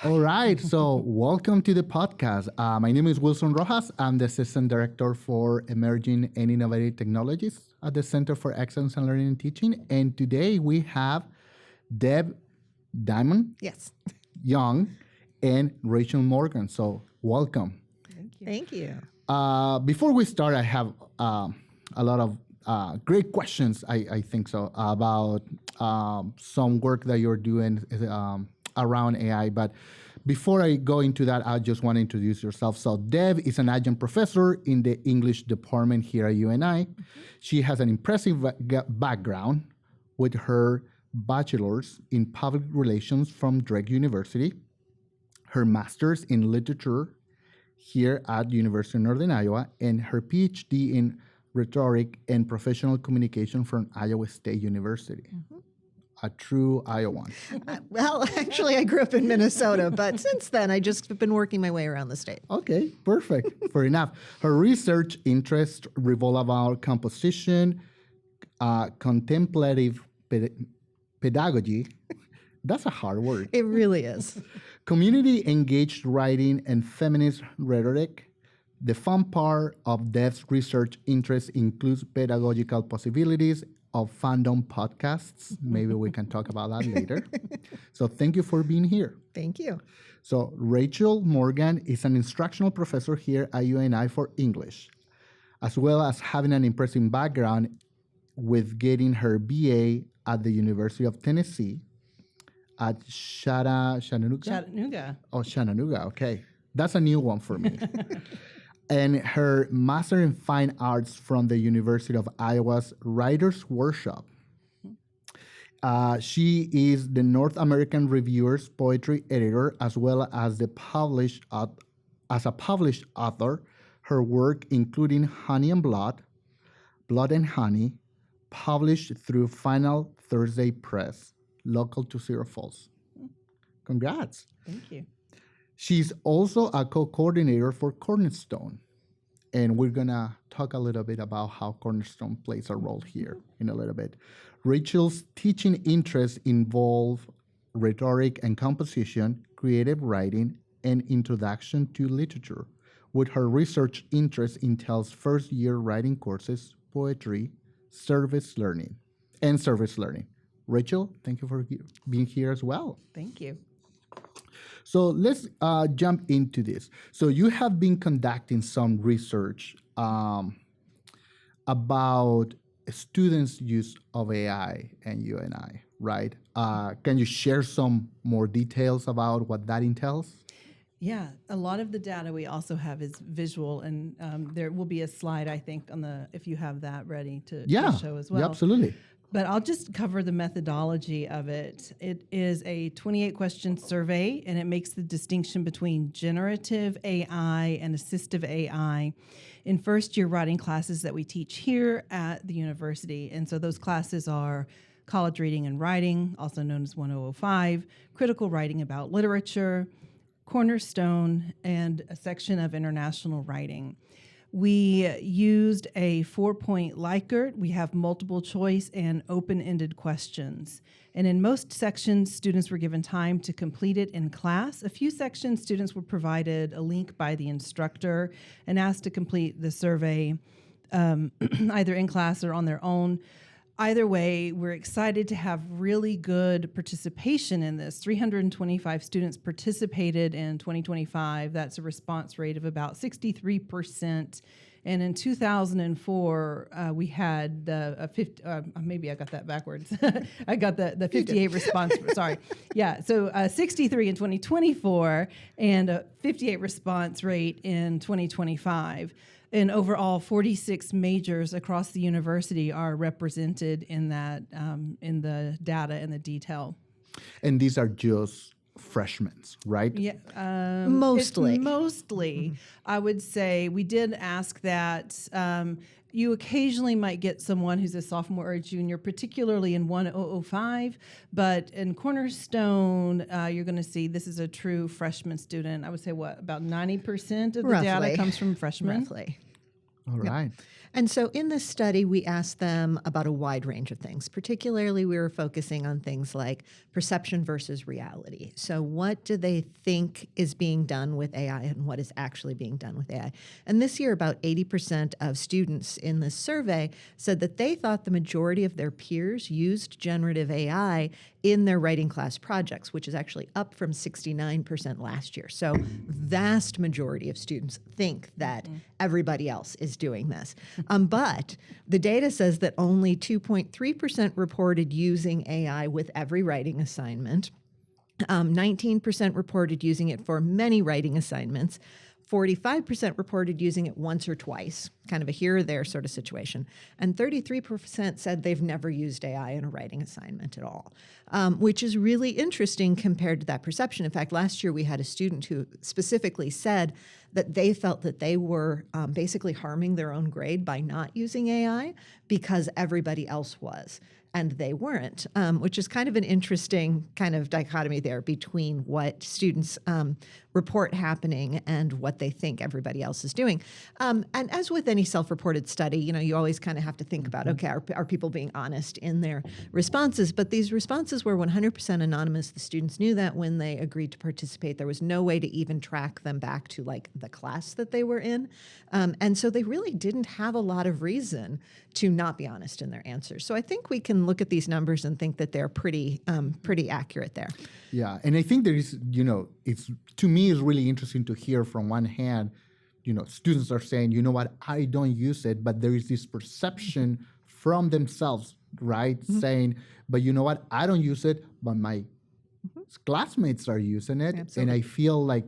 All right, so welcome to the podcast. My name is Wilson Rojas. I'm the Assistant Director for Emerging and Innovative Technologies at the Center for Excellence in Learning and Teaching. And today we have Deb Diamond, Yes. Young, and Rachel Morgan. So welcome. Thank you. Before we start, I have a lot of great questions, I think so, about some work that you're doing around AI. But before I go into that, I just want to introduce yourself. So Deb is an adjunct professor in the English department here at UNI. Mm-hmm. She has an impressive background with her bachelor's in public relations from Drake University, her master's in literature here at University of Northern Iowa, and her PhD in rhetoric and professional communication from Iowa State University. Mm-hmm. A true Iowan. Well, actually, I grew up in Minnesota, but since then, I just have been working my way around the state. Okay, perfect. Fair enough. Her research interests revolve around composition, contemplative pedagogy. That's a hard word. It really is. Community engaged writing and feminist rhetoric. The fun part of Deb's research interest includes pedagogical possibilities of fandom podcasts. Maybe we can talk about that later. So thank you for being here. Thank you. So Rachel Morgan is an instructional professor here at UNI for English, as well as having an impressive background with getting her BA at the University of Tennessee at Chattanooga? Oh, Chattanooga, okay. That's a new one for me. And her Master in Fine Arts from the University of Iowa's Writers' Workshop. She is the North American Reviewer's poetry editor, as well as a published author. Her work, including Honey and Blood, Blood and Honey, published through Final Thursday Press, local to Cedar Falls. Congrats. Thank you. She's also a co-coordinator for Cornerstone. And we're going to talk a little bit about how Cornerstone plays a role here in a little bit. Rachel's teaching interests involve rhetoric and composition, creative writing, and introduction to literature, with her research interest entails first-year writing courses, poetry, service learning. Rachel, thank you for being here as well. Thank you. So let's jump into this. So you have been conducting some research about students' use of AI and UNI, right? Can you share some more details about what that entails? Yeah, a lot of the data we also have is visual, and there will be a slide, I think, on the if you have that ready to show as well. Yeah, absolutely. But I'll just cover the methodology of it. It is a 28-question survey, and it makes the distinction between generative AI and assistive AI in first-year writing classes that we teach here at the university. And so those classes are college reading and writing, also known as 1005, critical writing about literature, Cornerstone, and a section of international writing. We used a 4-point Likert. We have multiple choice and open-ended questions. And in most sections, students were given time to complete it in class. A few sections, students were provided a link by the instructor and asked to complete the survey either in class or on their own. Either way, we're excited to have really good participation in this. 325 students participated in 2025. That's a response rate of about 63%. And in 2004, we had maybe I got that backwards. I got the 58 response. Sorry. Yeah. So 63 in 2024 and a 58 response rate in 2025. And overall, 46 majors across the university are represented in that in the data and the detail. And these are just freshmen, right? Yeah, mostly. Mostly, I would say we did ask that. You occasionally might get someone who's a sophomore or a junior, particularly in 1005, but in Cornerstone, you're going to see this is a true freshman student. I would say, about 90% of the data comes from freshmen? Roughly. All right. And so in this study, we asked them about a wide range of things. Particularly, we were focusing on things like perception versus reality. So what do they think is being done with AI and what is actually being done with AI? And this year, about 80% of students in this survey said that they thought the majority of their peers used generative AI in their writing class projects, which is actually up from 69% last year. So vast majority of students think that everybody else is doing this. But the data says that only 2.3% reported using AI with every writing assignment. 19% reported using it for many writing assignments. 45% reported using it once or twice, kind of a here or there sort of situation. And 33% said they've never used AI in a writing assignment at all, which is really interesting compared to that perception. In fact, last year we had a student who specifically said that they felt that they were basically harming their own grade by not using AI because everybody else was. And they weren't, which is kind of an interesting kind of dichotomy there between what students report happening and what they think everybody else is doing. And as with any self-reported study, you always kind of have to think about, okay, are people being honest in their responses? But these responses were 100% anonymous. The students knew that when they agreed to participate. There was no way to even track them back to like the class that they were in. And so they really didn't have a lot of reason to not be honest in their answers. So I think we can look at these numbers and think that they're pretty accurate there. Yeah, and I think there is, it's, to me, it's really interesting to hear from one hand, students are saying, you know what, I don't use it, but there is this perception from themselves, right? Saying, but you know what, I don't use it, but my classmates are using it. Absolutely. And I feel like,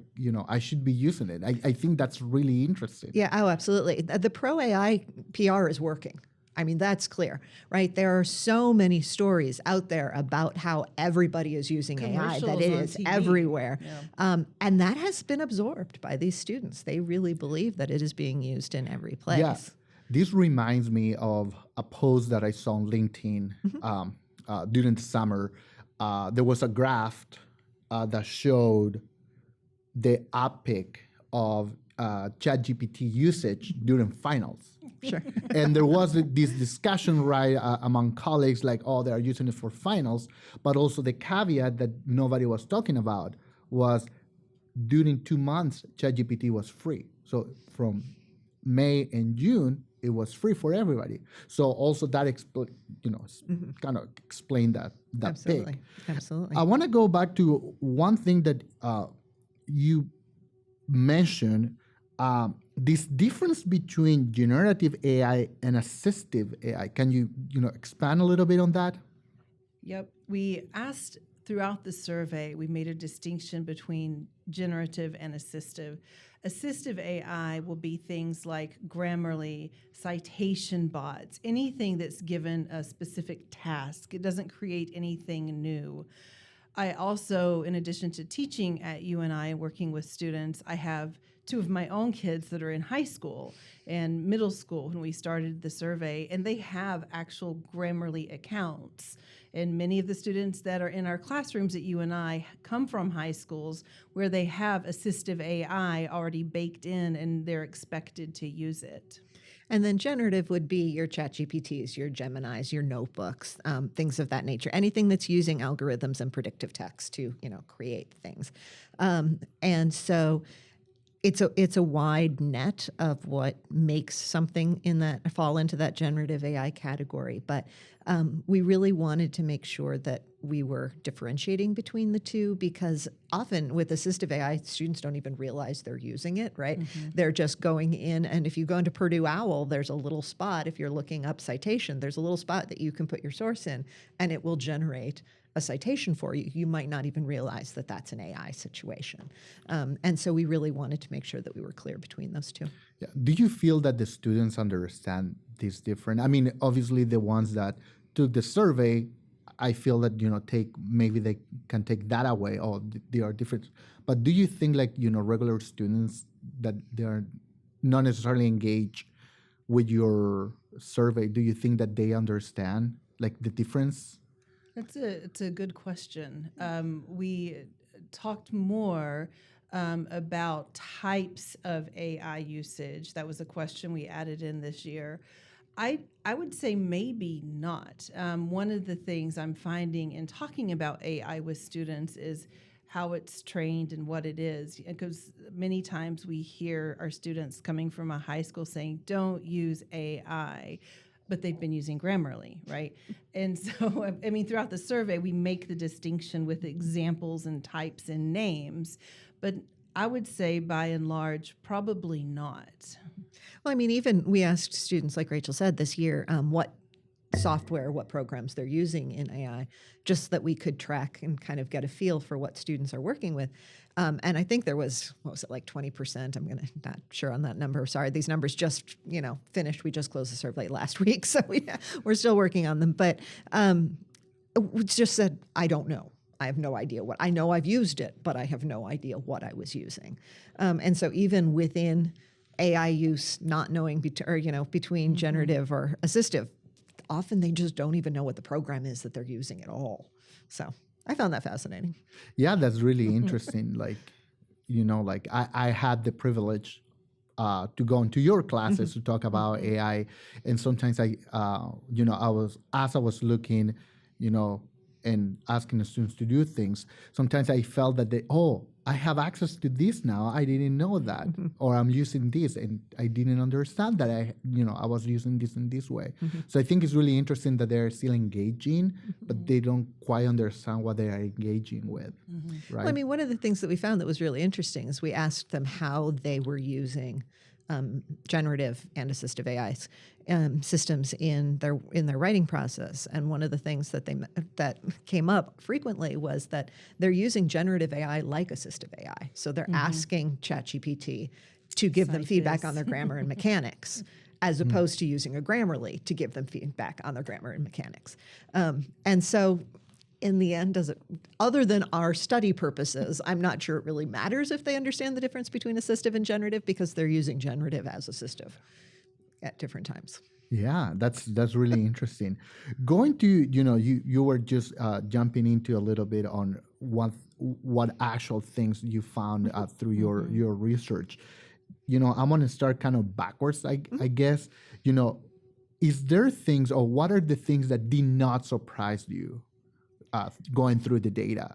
I should be using it. I think that's really interesting. Yeah, oh, absolutely. The pro AI PR is working. I mean, that's clear, right? There are so many stories out there about how everybody is using AI, that it is TV. everywhere. Yeah. And that has been absorbed by these students. They really believe that it is being used in every place. Yeah. This reminds me of a post that I saw on LinkedIn during the summer. There was a graph that showed the uptick of ChatGPT usage during finals. Sure. And there was this discussion, right, among colleagues, like, oh, they are using it for finals. But also the caveat that nobody was talking about was during 2 months, ChatGPT was free. So from May and June, it was free for everybody. So also that kind of explained that Absolutely. peak. Absolutely. I want to go back to one thing that you mentioned, this difference between generative AI and assistive AI. Can you, expand a little bit on that? Yep. We asked throughout the survey, we made a distinction between generative and assistive. Assistive AI will be things like Grammarly, citation bots, anything that's given a specific task. It doesn't create anything new. I also, in addition to teaching at UNI and working with students, I have 2 of my own kids that are in high school and middle school when we started the survey, and they have actual Grammarly accounts. And many of the students that are in our classrooms at UNI come from high schools where they have assistive AI already baked in and they're expected to use it. And then generative would be your ChatGPTs, your Geminis, your notebooks, things of that nature. Anything that's using algorithms and predictive text to, create things. And so it's a wide net of what makes something fall into that generative AI category. But we really wanted to make sure that we were differentiating between the two, because often with assistive AI, students don't even realize they're using it, right? Mm-hmm. They're just going in, and if you go into Purdue OWL, there's a little spot, if you're looking up citation, there's a little spot that you can put your source in, and it will generate a citation for you. You might not even realize that that's an AI situation. And so we really wanted to make sure that we were clear between those two. Yeah. Do you feel that the students understand this different? I mean, obviously the ones that took the survey, I feel that, maybe they can take that away, or they are different. But do you think regular students that they are not necessarily engaged with your survey, do you think that they understand the difference? It's a good question. We talked more about types of AI usage. That was a question we added in this year. I would say maybe not. One of the things I'm finding in talking about AI with students is how it's trained and what it is. Because many times we hear our students coming from a high school saying, don't use AI, but they've been using Grammarly, right? And so, I mean, throughout the survey, we make the distinction with examples and types and names, but I would say by and large, probably not. Well, I mean, even we asked students, like Rachel said, this year, what software, what programs they're using in AI, just so that we could track and kind of get a feel for what students are working with. And I think there was, what was it, like 20%? I'm not sure on that number. Sorry, these numbers just, finished. We just closed the survey last week, so we're still working on them. But we just said, I don't know. I have no idea what. I know I've used it, but I have no idea what I was using. And so even within AI use, not knowing between generative or assistive, often they just don't even know what the program is that they're using at all. So I found that fascinating. Yeah, that's really interesting. I had the privilege to go into your classes to talk about AI, and sometimes I was looking, and asking the students to do things. Sometimes I felt that I have access to this now. I didn't know that, or I'm using this, and I didn't understand that I was using this in this way. So I think it's really interesting that they're still engaging, but they don't quite understand what they are engaging with, right? Well, I mean, one of the things that we found that was really interesting is we asked them how they were using generative and assistive AI systems in their writing process, and one of the things that came up frequently was that they're using generative AI like assistive AI. So they're asking ChatGPT to give them feedback on their grammar and mechanics, as opposed to using a Grammarly to give them feedback on their grammar and mechanics. And so in the end, other than our study purposes, I'm not sure it really matters if they understand the difference between assistive and generative, because they're using generative as assistive at different times. Yeah, that's really interesting. Going to, you were just jumping into a little bit on what actual things you found through your research. I'm going to start kind of backwards, I guess. Is there things, or what are the things that did not surprise you going through the data?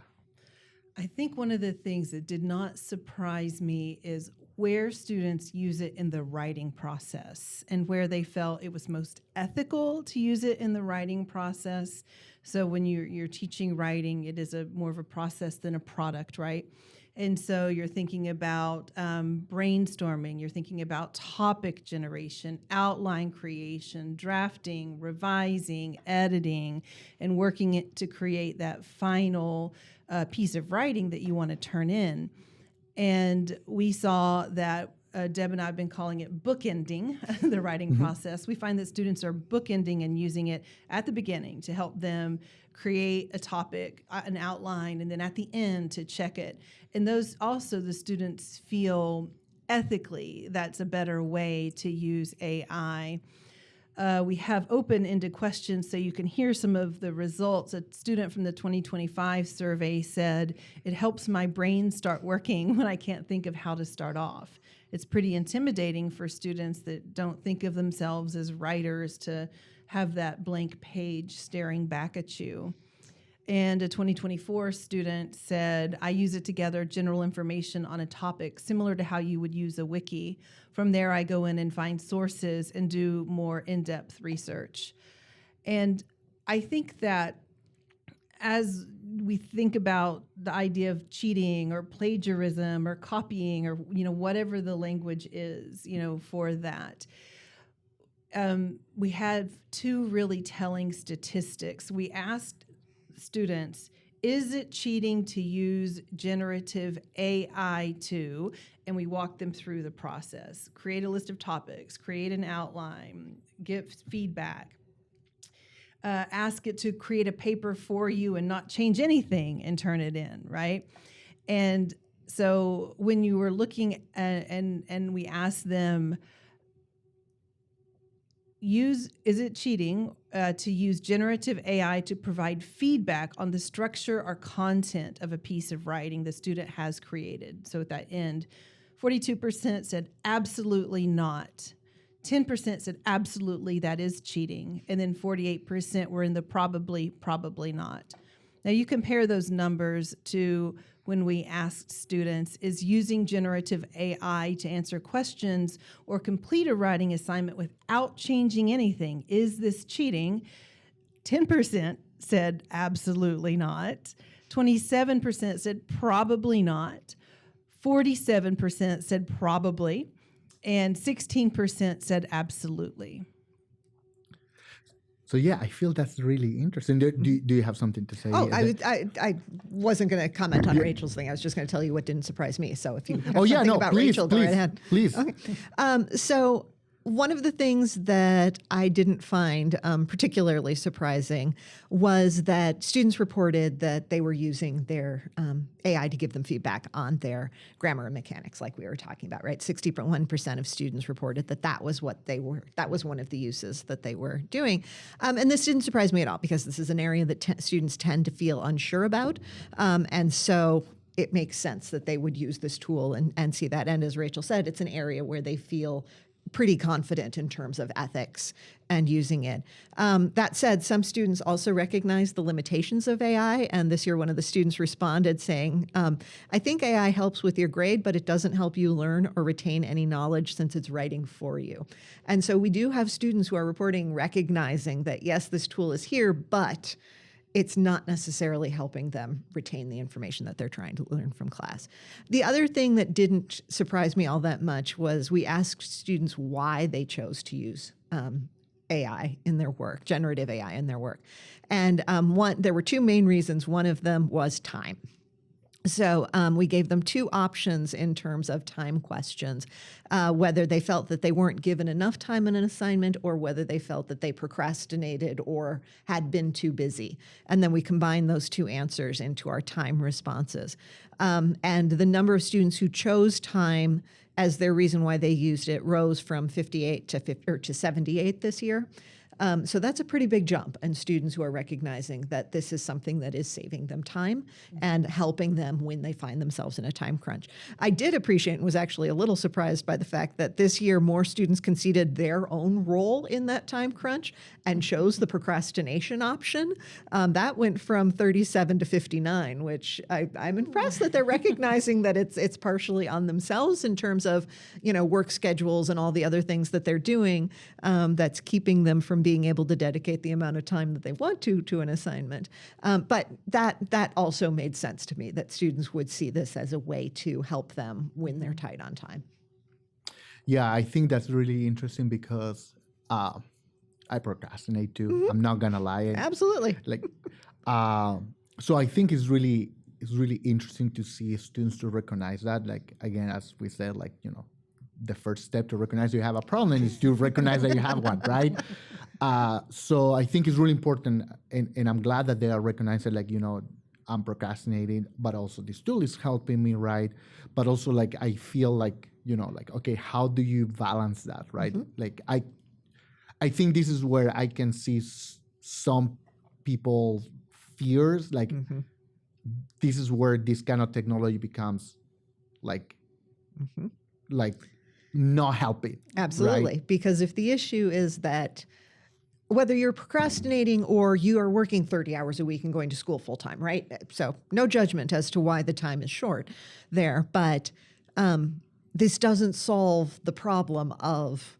I think one of the things that did not surprise me is where students use it in the writing process and where they felt it was most ethical to use it in the writing process. So when you're teaching writing, it is more of a process than a product, right? And so you're thinking about brainstorming, you're thinking about topic generation, outline creation, drafting, revising, editing, and working it to create that final piece of writing that you want to turn in. And we saw that Deb and I have been calling it bookending the writing process. We find that students are bookending and using it at the beginning to help them create a topic, an outline, and then at the end to check it. And those also, the students feel ethically that's a better way to use AI. We have open-ended questions so you can hear some of the results. A student from the 2025 survey said, "It helps my brain start working when I can't think of how to start off." It's pretty intimidating for students that don't think of themselves as writers to have that blank page staring back at you. And a 2024 student said, "I use it to gather general information on a topic similar to how you would use a wiki. From there, I go in and find sources and do more in-depth research." And I think that as we think about the idea of cheating or plagiarism or copying or whatever the language is for that, we had two really telling statistics. We asked students, is it cheating to use generative AI too? And we walked them through the process. Create a list of topics, create an outline, give feedback. Ask it to create a paper for you and not change anything and turn it in, right? And so when you were looking at, and we asked them, is it cheating to use generative AI to provide feedback on the structure or content of a piece of writing the student has created? So at that end, 42% said absolutely not. 10% said absolutely, that is cheating. And then 48% were in the probably not. Now you compare those numbers to when we asked students, is using generative AI to answer questions or complete a writing assignment without changing anything, is this cheating? 10% said absolutely not. 27% said probably not. 47% said probably. And 16% said absolutely. So yeah, I feel that's really interesting. Do you have something to say? Oh, I wasn't going to comment on Rachel's thing. I was just going to tell you what didn't surprise me. So if you have something about Rachel, go right ahead. Please. Okay. So one of the things that I didn't find particularly surprising was that students reported that they were using their AI to give them feedback on their grammar and mechanics, like we were talking about, right? 61% of students reported that that was what they were, that was one of the uses that they were doing. And this didn't surprise me at all because this is an area that students tend to feel unsure about. And so it makes sense that they would use this tool and see that. And as Rachel said, it's an area where they feel pretty confident in terms of ethics and using it. That said, some students also recognize the limitations of AI. And this year, one of the students responded saying, I think AI helps with your grade, but it doesn't help you learn or retain any knowledge since it's writing for you. And so we do have students who are reporting recognizing that, yes, this tool is here, but it's not necessarily helping them retain the information that they're trying to learn from class. The other thing that didn't surprise me all that much was we asked students why they chose to use AI in their work, generative AI in their work. And there were two main reasons. One of them was time. So we gave them two options in terms of time questions, whether they felt that they weren't given enough time in an assignment or whether they felt that they procrastinated or had been too busy. And then we combined those two answers into our time responses. And the number of students who chose time as their reason why they used it rose from 58 to 78 this year. So that's a pretty big jump, and students who are recognizing that this is something that is saving them time and helping them when they find themselves in a time crunch. I did appreciate and was actually a little surprised by the fact that this year more students conceded their own role in that time crunch and chose the procrastination option. That went from 37 to 59, which I'm impressed that they're recognizing that it's partially on themselves in terms of, work schedules and all the other things that they're doing that's keeping them from being able to dedicate the amount of time that they want to an assignment. But that also made sense to me, that students would see this as a way to help them when they're tight on time. Yeah, I think that's really interesting because I procrastinate too. I'm not gonna lie. Absolutely. So I think it's really interesting to see students to recognize that. Like, again, as we said, the first step to recognize you have a problem is to recognize that you have one, right? So I think it's really important, and I'm glad that they are recognizing, I'm procrastinating, but also this tool is helping me, right? But also, I feel okay, how do you balance that, right? Mm-hmm. I think this is where I can see some people's fears, mm-hmm. This is where this kind of technology becomes mm-hmm. Not helping. Absolutely. Right? Because if the issue is that whether you're procrastinating or you are working 30 hours a week and going to school full time, right? So no judgment as to why the time is short there, but this doesn't solve the problem of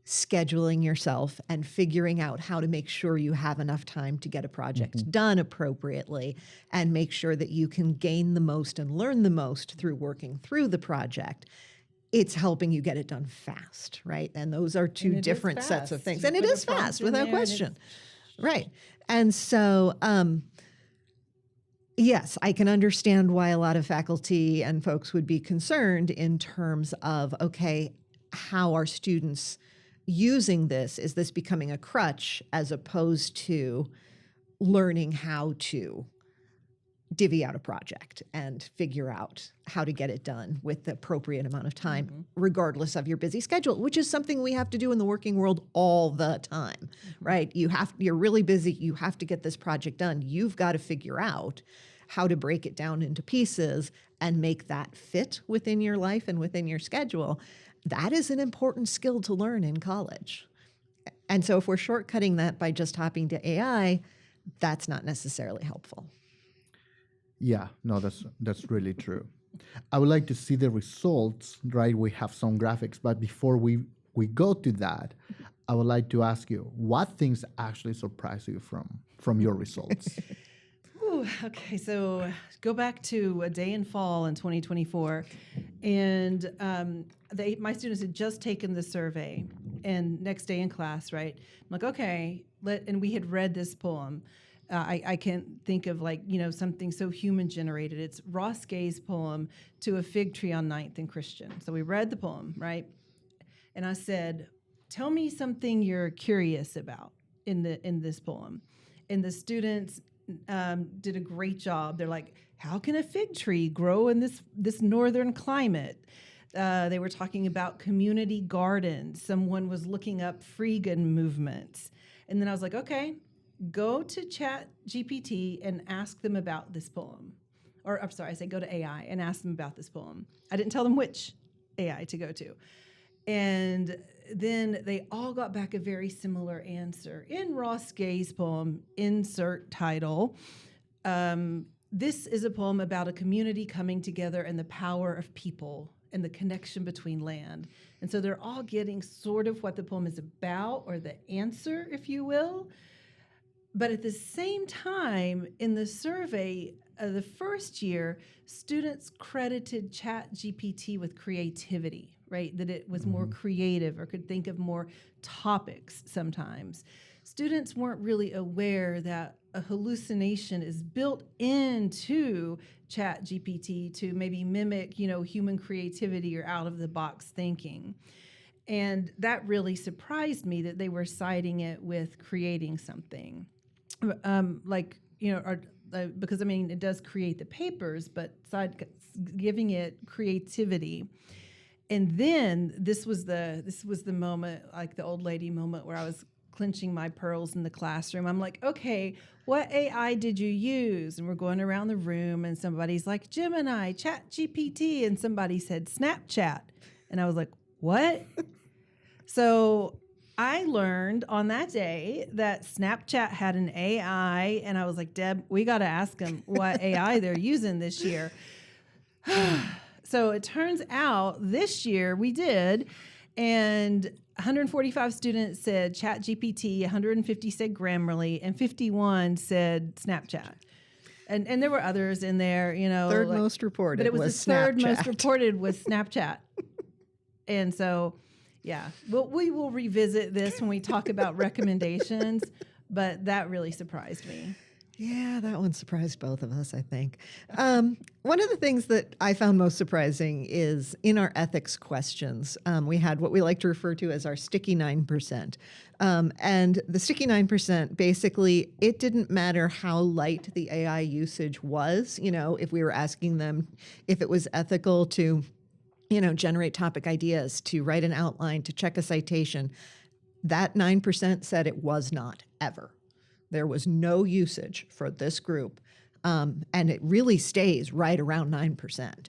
scheduling yourself and figuring out how to make sure you have enough time to get a project mm-hmm. done appropriately and make sure that you can gain the most and learn the most through working through the project. It's helping you get it done fast, right? And those are two different sets of things. And it is fast, without question. Right. And so, yes, I can understand why a lot of faculty and folks would be concerned in terms of, okay, how are students using this? Is this becoming a crutch as opposed to learning how to divvy out a project and figure out how to get it done with the appropriate amount of time, regardless of your busy schedule, which is something we have to do in the working world all the time, right? You're really busy. You have to get this project done. You've got to figure out how to break it down into pieces and make that fit within your life and within your schedule. That is an important skill to learn in college. And so if we're shortcutting that by just hopping to AI, that's not necessarily helpful. Yeah, no, that's really true. I would like to see the results, right? We have some graphics, but before we go to that, I would like to ask you, what things actually surprise you from your results? Ooh, okay, so go back to a day in fall in 2024, and my students had just taken the survey, and next day in class, right? I'm like, okay, and we had read this poem. I can't think of something so human generated. It's Ross Gay's poem "To a Fig Tree on 9th and Christian." So we read the poem, right? And I said, "Tell me something you're curious about in this poem." And the students did a great job. They're like, "How can a fig tree grow in this northern climate?" They were talking about community gardens. Someone was looking up freegan movements, and then I was like, "Okay, go to ChatGPT and ask them about this poem." Or I'm sorry, I say go to AI and ask them about this poem. I didn't tell them which AI to go to. And then they all got back a very similar answer. In Ross Gay's poem, insert title, this is a poem about a community coming together and the power of people and the connection between land. And so they're all getting sort of what the poem is about, or the answer, if you will. But at the same time, in the survey, the first year, students credited ChatGPT with creativity, right? That it was more creative or could think of more topics sometimes. Students weren't really aware that a hallucination is built into ChatGPT to maybe mimic, human creativity or out-of-the-box thinking. And that really surprised me that they were citing it with creating something. Because it does create the papers, but giving it creativity. And then this was the moment, like the old lady moment, where I was clenching my pearls in the classroom. I'm like, okay, what AI did you use? And we're going around the room, and somebody's like, Gemini, ChatGPT, and somebody said Snapchat, and I was like, what? So I learned on that day that Snapchat had an AI, and I was like, Deb, we got to ask them what AI they're using this year. So it turns out this year we did, and 145 students said ChatGPT, 150 said Grammarly, and 51 said Snapchat. And there were others in there, Third most reported, but it was the third Snapchat. most reported was Snapchat. And so, yeah, we will revisit this when we talk about recommendations, but that really surprised me. Yeah, that one surprised both of us, I think. One of the things that I found most surprising is in our ethics questions, we had what we like to refer to as our sticky 9%. And the sticky 9%, basically, it didn't matter how light the AI usage was, if we were asking them if it was ethical to generate topic ideas, to write an outline, to check a citation. That 9% said it was not, ever. There was no usage for this group, and it really stays right around 9%,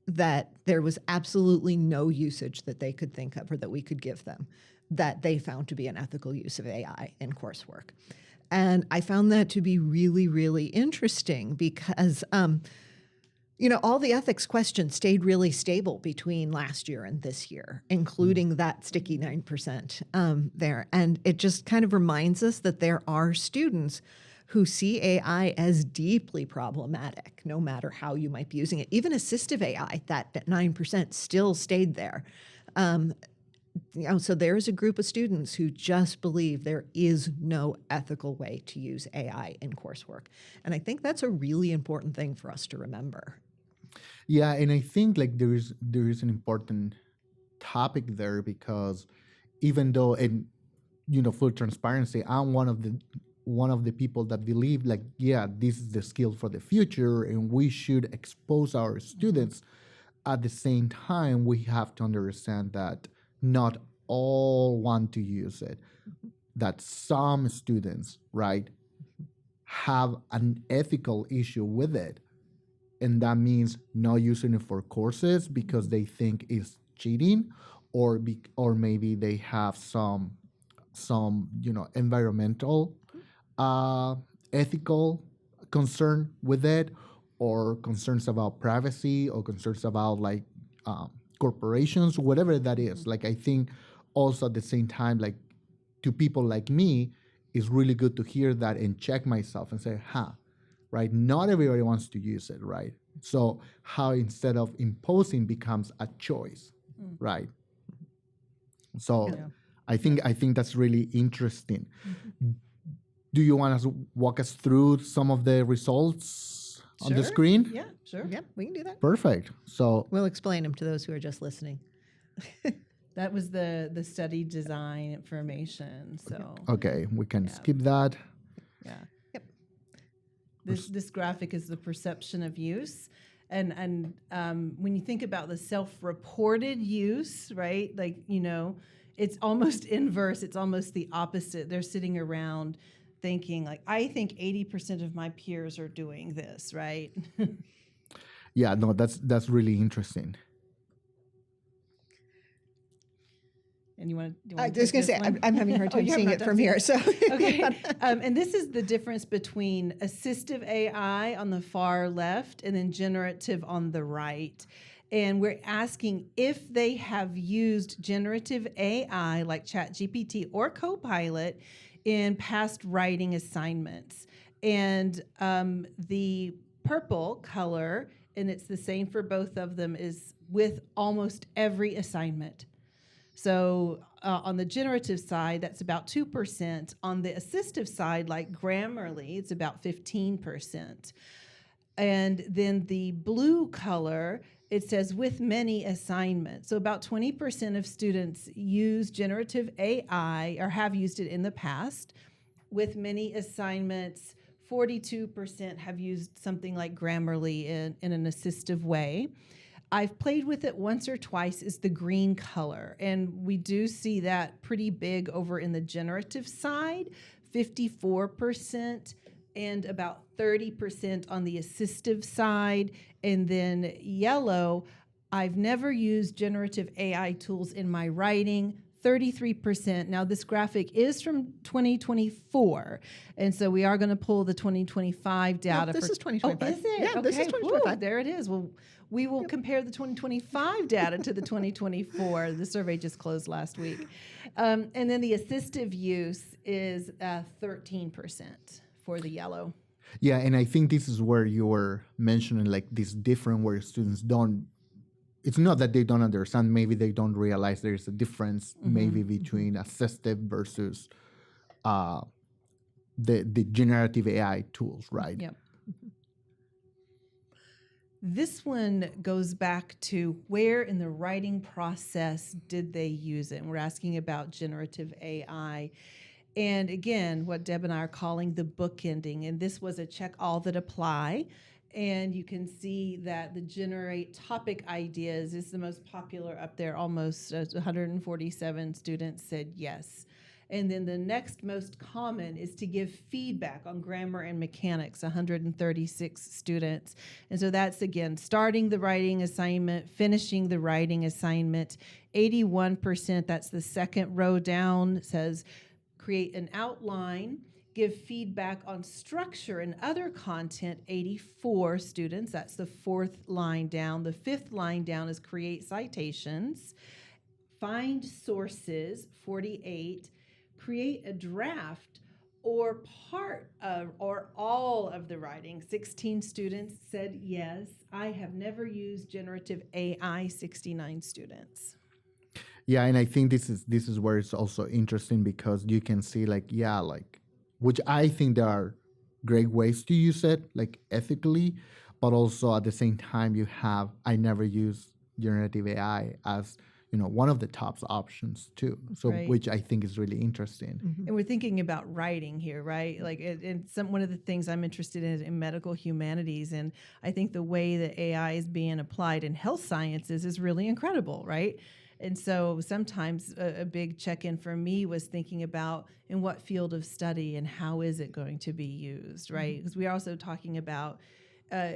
that there was absolutely no usage that they could think of or that we could give them that they found to be an ethical use of AI in coursework. And I found that to be really, really interesting because all the ethics questions stayed really stable between last year and this year, including that sticky 9% there. And it just kind of reminds us that there are students who see AI as deeply problematic, no matter how you might be using it. Even assistive AI, that 9% still stayed there. So there's a group of students who just believe there is no ethical way to use AI in coursework. And I think that's a really important thing for us to remember. Yeah, and I think there is an important topic there, because even though, in full transparency, I'm one of one of the people that believe like, yeah, this is the skill for the future and we should expose our students. At the same time, we have to understand that not all want to use it, that some students, right, have an ethical issue with it. And that means not using it for courses because they think it's cheating, or maybe they have some environmental uh, ethical concern with it, or concerns about privacy, or concerns about like um, corporations, whatever that is. Like I think also at the same time, like to people like me, it's really good to hear that and check myself and say, huh, right? Not everybody wants to use it, right? So how instead of imposing becomes a choice, right? So Yeah. I think that's really interesting. Do you want to walk us through some of the results on the Sure. screen? Yeah, sure. Yep, we can do that. Perfect. So We'll explain them to those who are just listening. That was the study design information. So okay, we can Yeah. skip that. yeah. Yep. This graphic is the perception of use. And when you think about the self-reported use, right? Like, it's almost inverse. It's almost the opposite. They're sitting around thinking like, I think 80% of my peers are doing this, right? Yeah, no, that's really interesting. And you want to? I was going to say, I'm having a hard time you have seeing not it done from here. So, Okay. And this is the difference between assistive AI on the far left and then generative on the right. And we're asking if they have used generative AI like ChatGPT or Copilot in past writing assignments. And the purple color, and it's the same for both of them, is with almost every assignment. So on the generative side, that's about 2%. On the assistive side, like Grammarly, it's about 15%. And then the blue color, it says with many assignments. So about 20% of students use generative AI or have used it in the past. With many assignments, 42% have used something like Grammarly in an assistive way. I've played with it once or twice, is the green color. And we do see that pretty big over in the generative side, 54%, and about 30% on the assistive side. And then yellow, I've never used generative AI tools in my writing, 33%. Now, this graphic is from 2024, and so we are going to pull the 2025 data. this is 2025. Oh, is it? Yeah, this is Okay. 2025. Woo, there it is. Well, we will compare the 2025 data to the 2024. The survey just closed last week. And then the assistive use is 13% for the yellow. Yeah, and I think this is where you were mentioning like this different where students don't. It's not that they don't understand. Maybe they don't realize there's a difference maybe between assistive versus the generative AI tools, right? Yep. This one goes back to where in the writing process did they use it? And we're asking about generative AI. And again, what Deb and I are calling the bookending. And this was a check all that apply. And you can see that the generate topic ideas is the most popular up there. Almost 147 students said yes. And then the next most common is to give feedback on grammar and mechanics, 136 students. And so that's, again, starting the writing assignment, finishing the writing assignment. 81%, that's the second row down, says create an outline, give feedback on structure and other content, 84 students. That's the fourth line down. The fifth line down is create citations, find sources, 48, create a draft or part of or all of the writing. 16 students said yes. I have never used generative AI, 69 students. Yeah, and I think this is where it's also interesting because you can see like which I think there are great ways to use it like ethically, but also at the same time you have I never use generative AI as one of the top options too. So, Right. which I think is really interesting. And we're thinking about writing here, right? Like, one of the things I'm interested in medical humanities, and I think the way that AI is being applied in health sciences is really incredible, right? And so sometimes a big check-in for me was thinking about in what field of study and how is it going to be used, right? Because we're also talking about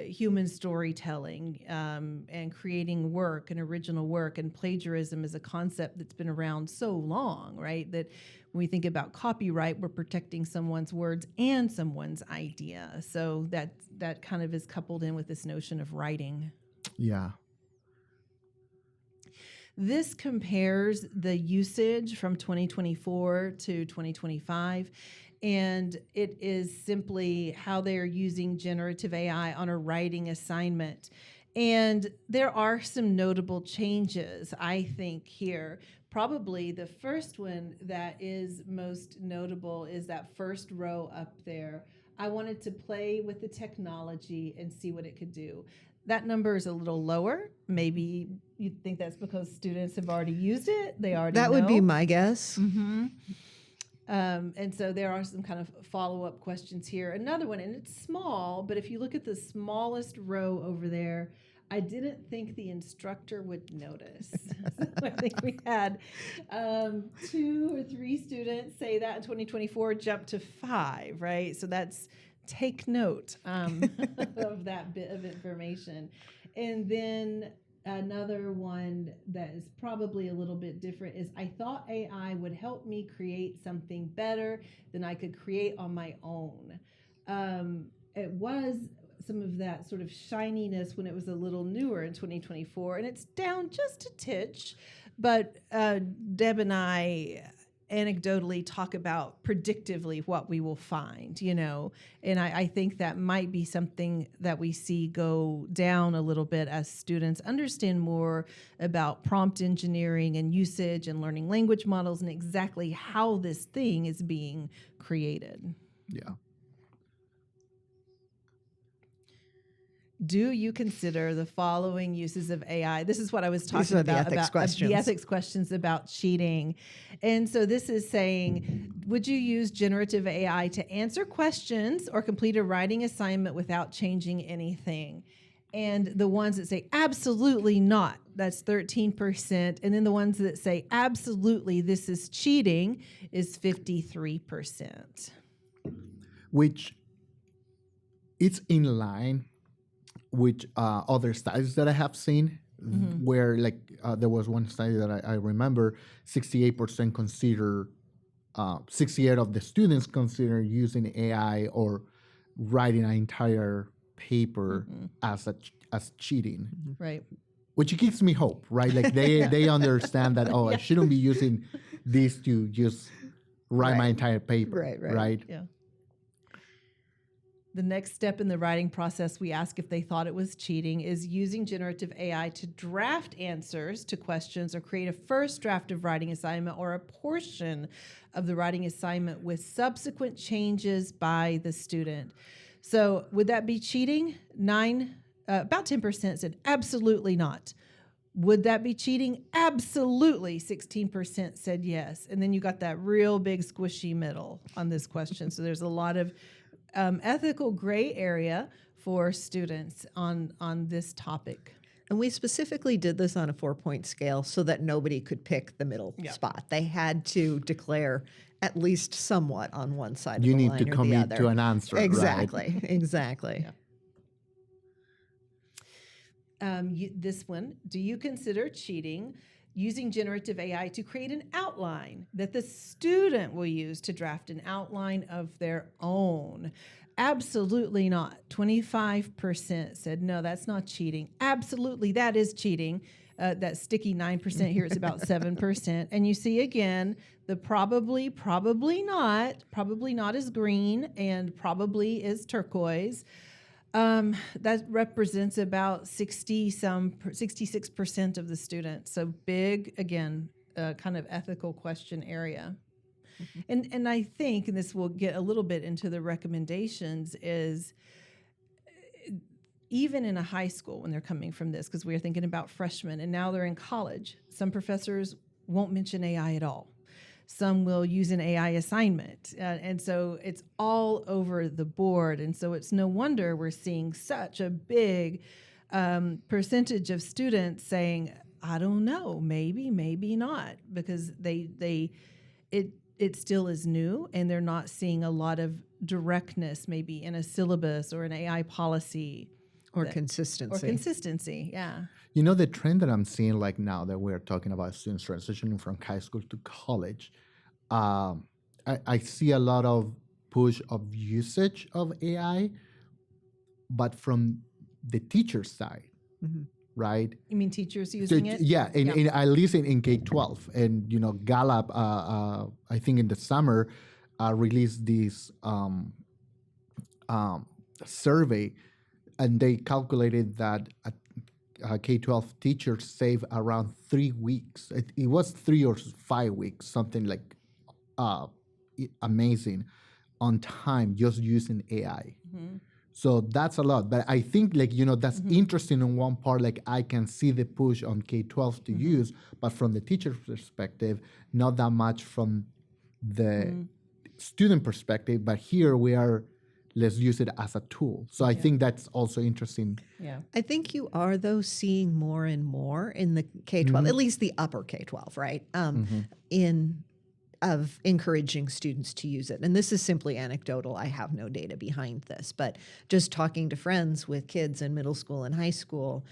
human storytelling and creating work and original work, and plagiarism is a concept that's been around so long, right? That when we think about copyright, we're protecting someone's words and someone's idea. So that kind of is coupled in with this notion of writing. Yeah. This compares the usage from 2024 to 2025, and it is simply how they're using generative AI on a writing assignment. And there are some notable changes, I think, here. Probably the first one that is most notable is that first row up there. I wanted to play with the technology and see what it could do. That number is a little lower. Maybe you think that's because students have already used it. They already That know. would be my guess. Mm-hmm. And so there are some kind of follow-up questions here. Another one, and it's small, but if you look at the smallest row over there, I didn't think the instructor would notice. So I think we had 2 or 3 students say that in 2024, jump to 5, right? So that's take note of that bit of information. And then another one that is probably a little bit different is I thought AI would help me create something better than I could create on my own. It was some of that sort of shininess when it was a little newer in 2024, and it's down just a titch. But Deb and I anecdotally talk about predictively what we will find, and I think that might be something that we see go down a little bit as students understand more about prompt engineering and usage and learning language models and exactly how this thing is being created. Yeah. Do you consider the following uses of AI? This is what I was talking These are about. the ethics questions. The ethics questions about cheating. And so this is saying, would you use generative AI to answer questions or complete a writing assignment without changing anything? And the ones that say absolutely not, that's 13%. And then the ones that say absolutely this is cheating is 53%. Which it's in line with other studies that I have seen, where there was one study that I remember, 68% consider, 68 of the students consider using AI or writing an entire paper as cheating. Right. Which gives me hope, right? Like they understand that, I shouldn't be using this to just write my entire paper, right? Yeah. The next step in the writing process, we ask if they thought it was cheating, is using generative AI to draft answers to questions or create a first draft of writing assignment or a portion of the writing assignment with subsequent changes by the student. So would that be cheating? About 10% said absolutely not. Would that be cheating? Absolutely. 16% said yes. And then you got that real big squishy middle on this question. So there's a lot of ethical gray area for students on this topic. And we specifically did this on a 4-point scale so that nobody could pick the middle spot. They had to declare at least somewhat on one side of the line or the other. You need to commit to an answer, exactly, right? Exactly. This one, do you consider cheating using generative AI to create an outline that the student will use to draft an outline of their own? Absolutely not. 25% said, no, that's not cheating. Absolutely, that is cheating. That sticky 9% here is about 7%. And you see again, the probably not is green and probably is turquoise. That represents about 66% of the students. So big, again, kind of ethical question area. And I think, and this will get a little bit into the recommendations, is even in a high school when they're coming from this, because we are thinking about freshmen and now they're in college, some professors won't mention AI at all. Some will use an AI assignment. And so it's all over the board. And so it's no wonder we're seeing such a big percentage of students saying, I don't know, maybe, maybe not, because it still is new and they're not seeing a lot of directness maybe in a syllabus or an AI policy. Or consistency. Yeah. You know, the trend that I'm seeing like now that we're talking about students transitioning from high school to college, I see a lot of push of usage of AI, but from the teacher side, right? You mean teachers So, using it? yeah, in at least in K-12. And, you know, Gallup, I think in the summer, released this survey, and they calculated that K-12 teachers save around 3 weeks. It was 3 or 5 weeks, something like amazing, on time just using AI. So that's a lot. But I think, like, you know, that's interesting in one part. Like, I can see the push on K-12 to use, but from the teacher's perspective, not that much from the student perspective. But here we are, let's use it as a tool. So I think that's also interesting. Yeah. I think you are, though, seeing more and more in the K-12, at least the upper K-12, right? Of encouraging students to use it. And this is simply anecdotal. I have no data behind this, but just talking to friends with kids in middle school and high school,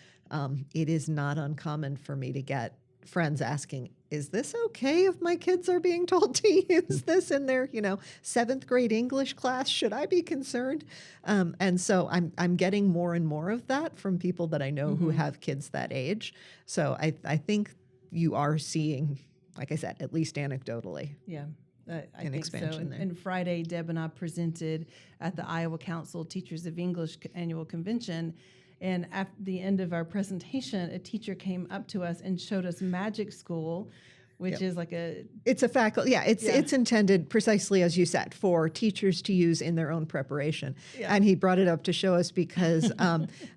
it is not uncommon for me to get friends asking, is this okay if my kids are being told to use this in their, 7th grade English class? Should I be concerned? And so I'm getting more and more of that from people that I know who have kids that age. So I think you are seeing, like I said, at least anecdotally. Yeah. I An think expansion so. there. And Friday, Deb and I presented at the Iowa Council Teachers of English annual convention. And at the end of our presentation, a teacher came up to us and showed us Magic School, which is like It's a faculty, it's intended precisely as you said for teachers to use in their own preparation. Yeah. And he brought it up to show us because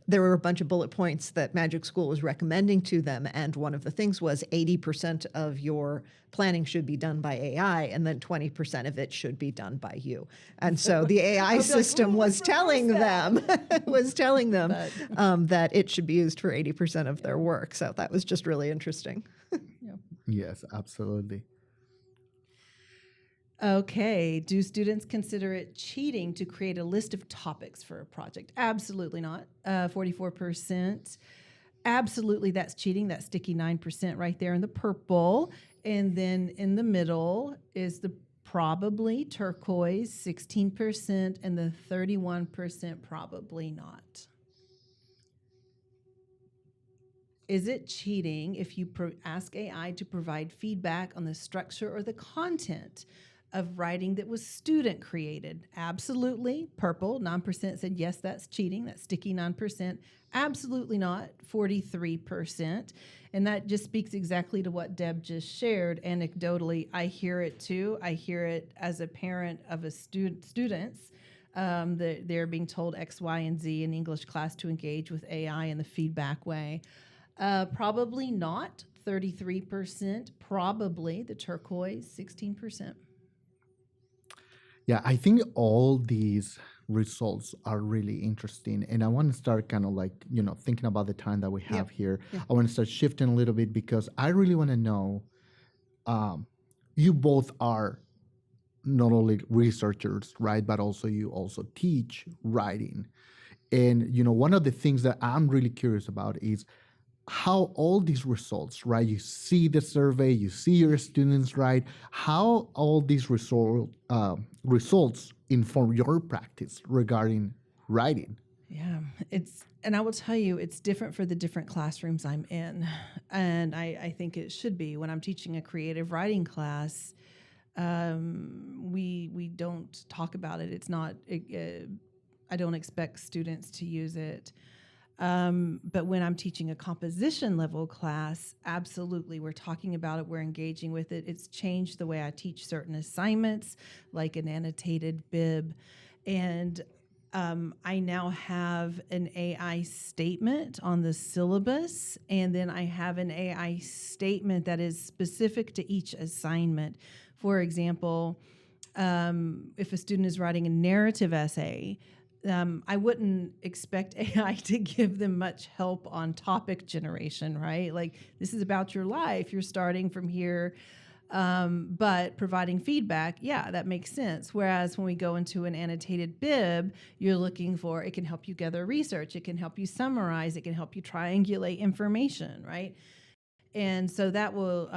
there were a bunch of bullet points that Magic School was recommending to them, and one of the things was 80% of your planning should be done by AI, and then 20% of it should be done by you. And so the AI system was telling them that it should be used for 80% of their work. So that was just really interesting. Yes, absolutely. Okay. Do students consider it cheating to create a list of topics for a project? Absolutely not. 44%. Absolutely, that's cheating. That sticky 9% right there in the purple. And then in the middle is the probably turquoise, 16%, and the 31% probably not. Is it cheating if you ask AI to provide feedback on the structure or the content of writing that was student created? Absolutely. Purple, 9% said yes, that's cheating. That's sticky 9%. Absolutely not, 43%. And that just speaks exactly to what Deb just shared. Anecdotally, I hear it too. I hear it as a parent of a students. That they're being told X, Y, and Z in English class to engage with AI in the feedback way. Probably not, 33%. Probably the turquoise, 16%. Yeah, I think all these results are really interesting. And I want to start kind of like, thinking about the time that we have here. I want to start shifting a little bit because I really want to know, you both are not only researchers, right, but also you also teach writing. And, one of the things that I'm really curious about is how all these results, right? You see the survey, you see your students, right? How all these results inform your practice regarding writing. Yeah, and I will tell you, it's different for the different classrooms I'm in. And I think it should be. When I'm teaching a creative writing class, we don't talk about it. It's not, I don't expect students to use it. But when I'm teaching a composition level class, absolutely, we're talking about it, we're engaging with it. It's changed the way I teach certain assignments, like an annotated bib. And I now have an AI statement on the syllabus, and then I have an AI statement that is specific to each assignment. For example, if a student is writing a narrative essay, I wouldn't expect AI to give them much help on topic generation, right? Like, this is about your life. You're starting from here. But providing feedback, yeah, that makes sense. Whereas when we go into an annotated bib, you're looking for, it can help you gather research, it can help you summarize, it can help you triangulate information, right? And so that will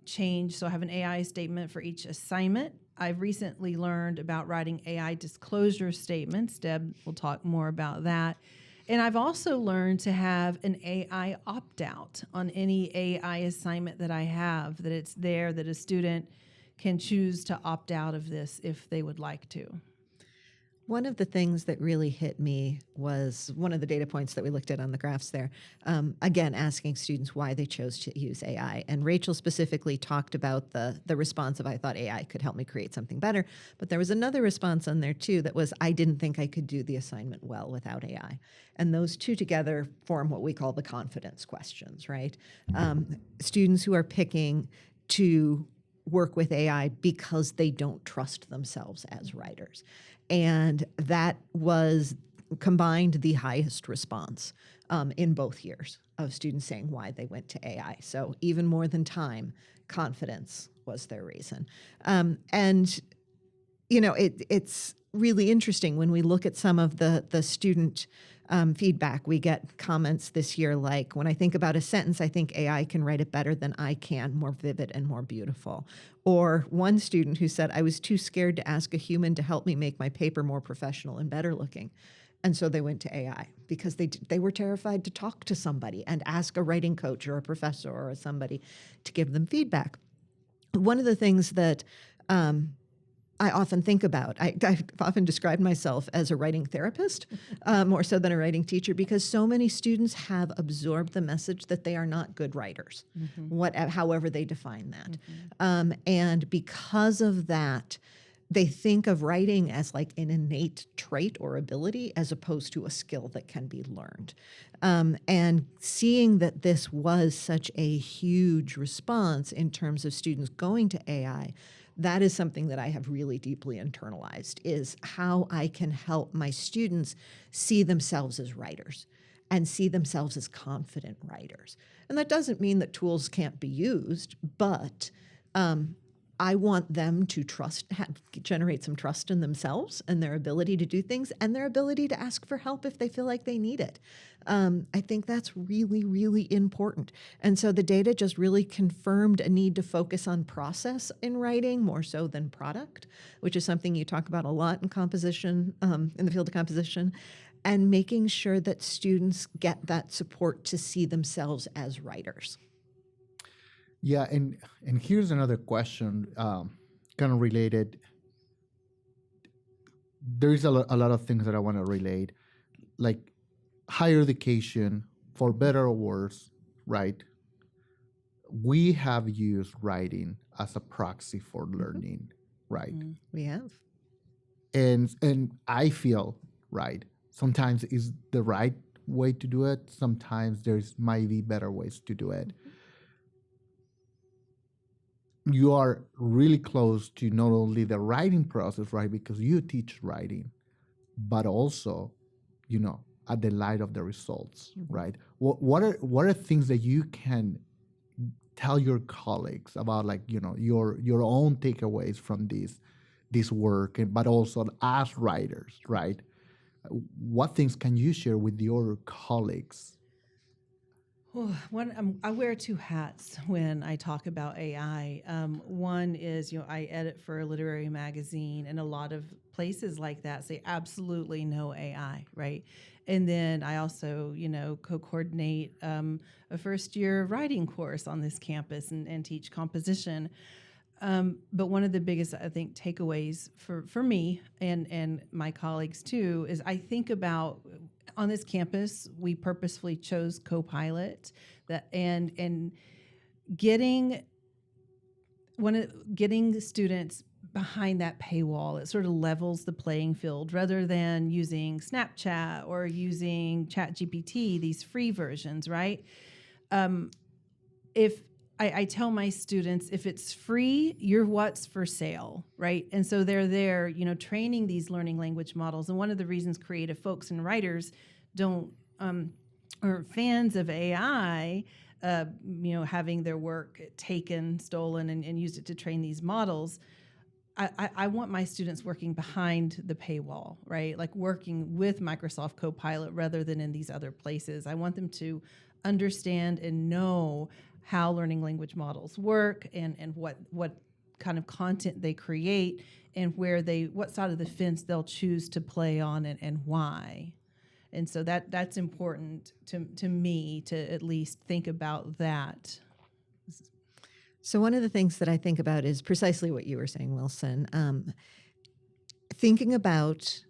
change. So I have an AI statement for each assignment. I've recently learned about writing AI disclosure statements. Deb will talk more about that. And I've also learned to have an AI opt-out on any AI assignment that I have, that it's there, that a student can choose to opt out of this if they would like to. One of the things that really hit me was one of the data points that we looked at on the graphs there. Again, asking students why they chose to use AI. And Rachel specifically talked about the response of, I thought AI could help me create something better. But there was another response on there too that was, I didn't think I could do the assignment well without AI. And those two together form what we call the confidence questions, right? Students who are picking to work with AI because they don't trust themselves as writers. And that was combined the highest response in both years of students saying why they went to AI. So even more than time, confidence was their reason. And, you know, it's really interesting when we look at some of the student feedback. We get comments this year like, when I think about a sentence, I think AI can write it better than I can, more vivid and more beautiful. Or one student who said, I was too scared to ask a human to help me make my paper more professional and better looking. And so they went to AI because they were terrified to talk to somebody and ask a writing coach or a professor or somebody to give them feedback. One of the things that I often think about, I've often described myself as a writing therapist, more so than a writing teacher, because so many students have absorbed the message that they are not good writers, however they define that. And because of that, they think of writing as like an innate trait or ability as opposed to a skill that can be learned. And seeing that this was such a huge response in terms of students going to AI, that is something that I have really deeply internalized, is how I can help my students see themselves as writers and see themselves as confident writers. And that doesn't mean that tools can't be used, but I want them to generate some trust in themselves and their ability to do things and their ability to ask for help if they feel like they need it. I think that's really, really important. And so the data just really confirmed a need to focus on process in writing more so than product, which is something you talk about a lot in composition, in the field of composition, and making sure that students get that support to see themselves as writers. Yeah, and here's another question, kind of related. There's a lot of things that I want to relate, like higher education, for better or worse, right? We have used writing as a proxy for learning, right? We have. And I feel, right, sometimes is the right way to do it. Sometimes there's might be better ways to do it. You are really close to not only the writing process, right, because you teach writing, but also, at the light of the results, right? What are things that you can tell your colleagues about, like, your own takeaways from this work, but also as writers, right? What things can you share with your colleagues? I wear two hats when I talk about AI. One is, I edit for a literary magazine, and a lot of places like that say absolutely no AI, right? And then I also, co-coordinate a first-year writing course on this campus and teach composition. But one of the biggest, I think, takeaways for me and my colleagues too is I think about, on this campus, we purposefully chose Copilot and getting the students behind that paywall. It sort of levels the playing field rather than using Snapchat or using ChatGPT, these free versions, right? If I tell my students, if it's free, you're what's for sale, right? And so they're there, training these learning language models. And one of the reasons creative folks and writers don't are fans of AI, having their work taken, stolen, and used it to train these models. I want my students working behind the paywall, right? Like working with Microsoft Copilot rather than in these other places. I want them to understand and know how learning language models work and what kind of content they create and what side of the fence they'll choose to play on and why. And so that's important to me to at least think about that. So one of the things that I think about is precisely what you were saying, Wilson. Thinking about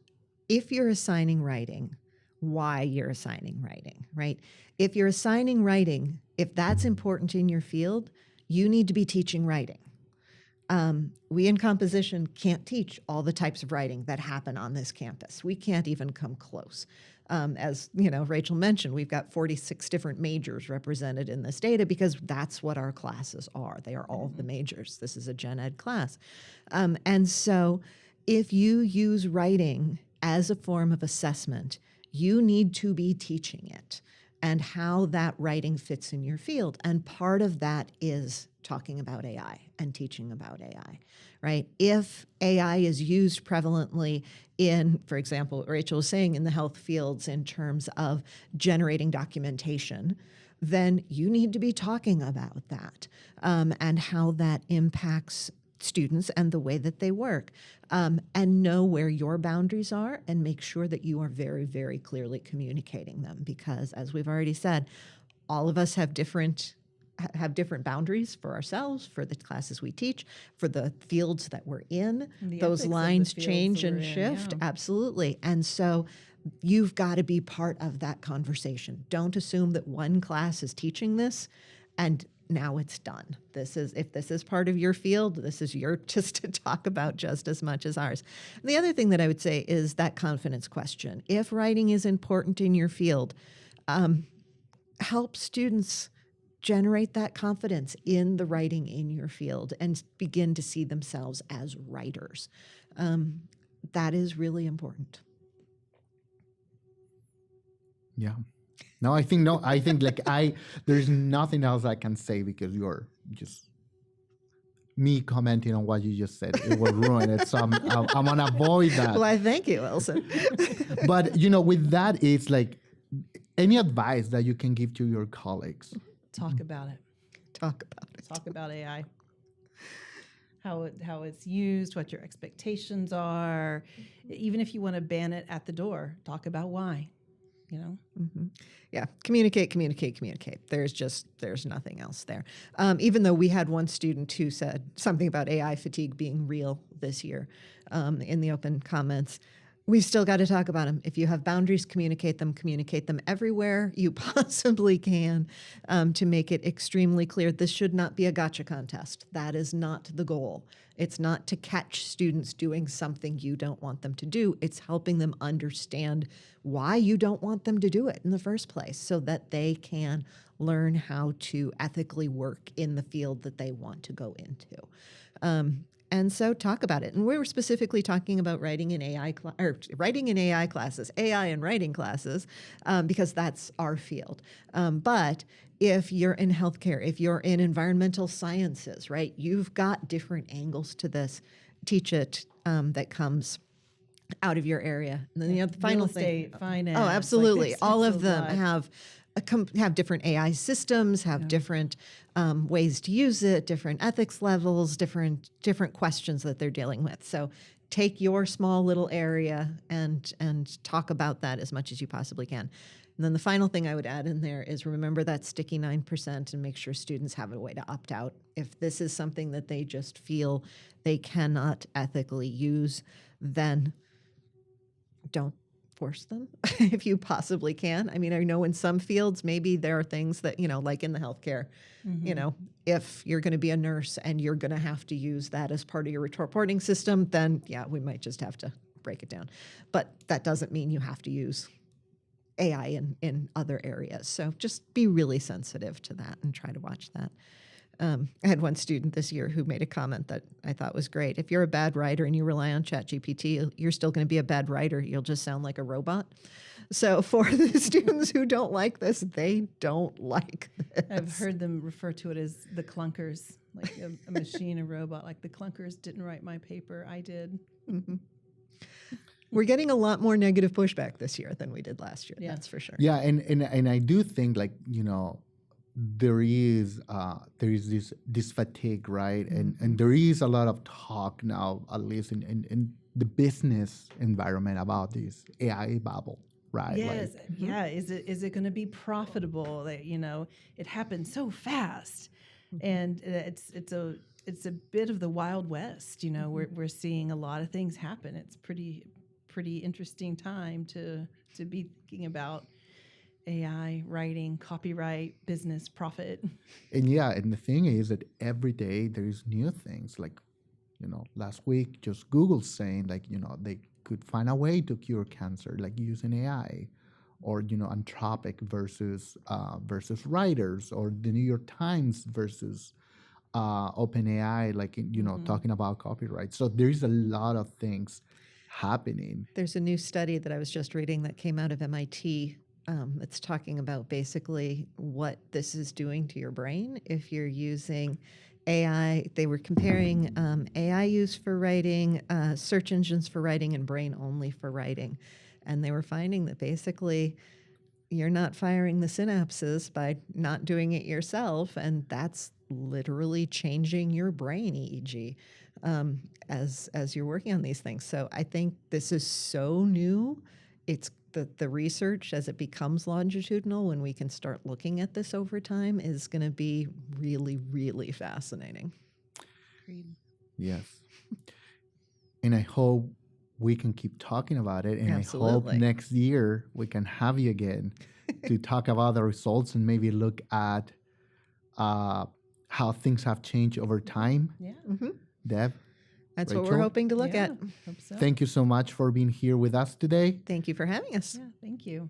if you're assigning writing, why you're assigning writing, right? If you're assigning writing, if that's important in your field, you need to be teaching writing. We in composition can't teach all the types of writing that happen on this campus. We can't even come close. As Rachel mentioned, we've got 46 different majors represented in this data because that's what our classes are. They are all the majors. This is a gen ed class. And so if you use writing as a form of assessment, you need to be teaching it and how that writing fits in your field. And part of that is talking about AI and teaching about AI, right? If AI is used prevalently in, for example, Rachel was saying in the health fields in terms of generating documentation, then you need to be talking about that and how that impacts students and the way that they work, and know where your boundaries are and make sure that you are very, very clearly communicating them. Because as we've already said, all of us have different boundaries for ourselves, for the classes we teach, for the fields that we're in. Those lines change and shift. Absolutely. And so you've got to be part of that conversation. Don't assume that one class is teaching this and now it's done. If this is part of your field, this is your just to talk about just as much as ours. The other thing that I would say is that confidence question. If writing is important in your field, help students generate that confidence in the writing in your field and begin to see themselves as writers. That is really important. Yeah. No, I think there's nothing else I can say because you're just me commenting on what you just said. It will ruin it. So I'm gonna avoid that. Well, I thank you, Wilson. But with that, it's like any advice that you can give to your colleagues. Talk about it. Talk about it. Talk about AI. How it's used, what your expectations are. Even if you want to ban it at the door, talk about why. Mm-hmm. Yeah, communicate. There's nothing else there. Even though we had one student who said something about AI fatigue being real this year in the open comments, we've still got to talk about them. If you have boundaries, communicate them everywhere you possibly can to make it extremely clear. This should not be a gotcha contest. That is not the goal. It's not to catch students doing something you don't want them to do. It's helping them understand why you don't want them to do it in the first place so that they can learn how to ethically work in the field that they want to go into. And so talk about it. And we were specifically talking about writing in AI classes, AI and writing classes, because that's our field. But if you're in healthcare, if you're in environmental sciences, right, you've got different angles to this. Teach it that comes out of your area. And then the final thing. Finance. Oh, absolutely. All of them have different AI systems, have different ways to use it, different ethics levels, different questions that they're dealing with. So take your small little area and talk about that as much as you possibly can. And then the final thing I would add in there is remember that sticky 9% and make sure students have a way to opt out. If this is something that they just feel they cannot ethically use, then don't force them if you possibly can. I mean, I know in some fields, maybe there are things that, like in the healthcare, if you're going to be a nurse and you're going to have to use that as part of your reporting system, then yeah, we might just have to break it down. But that doesn't mean you have to use AI in other areas. So just be really sensitive to that and try to watch that. I had one student this year who made a comment that I thought was great. If you're a bad writer and you rely on ChatGPT, you're still going to be a bad writer. You'll just sound like a robot. So for the students who don't like this, they don't like this. I've heard them refer to it as the clunkers, like a machine, a robot. Like the clunkers didn't write my paper, I did. Mm-hmm. We're getting a lot more negative pushback this year than we did last year. Yeah. That's for sure. Yeah, and I do think there is this fatigue, right? And there is a lot of talk now, at least in the business environment, about this AI bubble, right? Yes, yeah. Is it going to be profitable? That it happened so fast, and it's a bit of the Wild West. We're seeing a lot of things happen. It's pretty interesting time to be thinking about AI, writing, copyright, business, profit. And the thing is that every day there's new things. Like, last week just Google saying they could find a way to cure cancer, like using AI, or Anthropic versus writers, or the New York Times versus OpenAI, talking about copyright. So there is a lot of things happening. There's a new study that I was just reading that came out of MIT that's talking about basically what this is doing to your brain if you're using AI. They were comparing AI use for writing, search engines for writing, and brain only for writing. And they were finding that basically you're not firing the synapses by not doing it yourself, and that's literally changing your brain EEG as you're working on these things. So I think this is so new. It's the research as it becomes longitudinal, when we can start looking at this over time, is going to be really, really fascinating. Agreed. Yes. And I hope we can keep talking about it. And Absolutely. I hope next year we can have you again to talk about the results and maybe look at how things have changed over time. Yeah. Mm-hmm. Deb? That's Rachel? what we're hoping to look Yeah, at. hope so. Thank you so much for being here with us today. Thank you for having us. Yeah, thank you.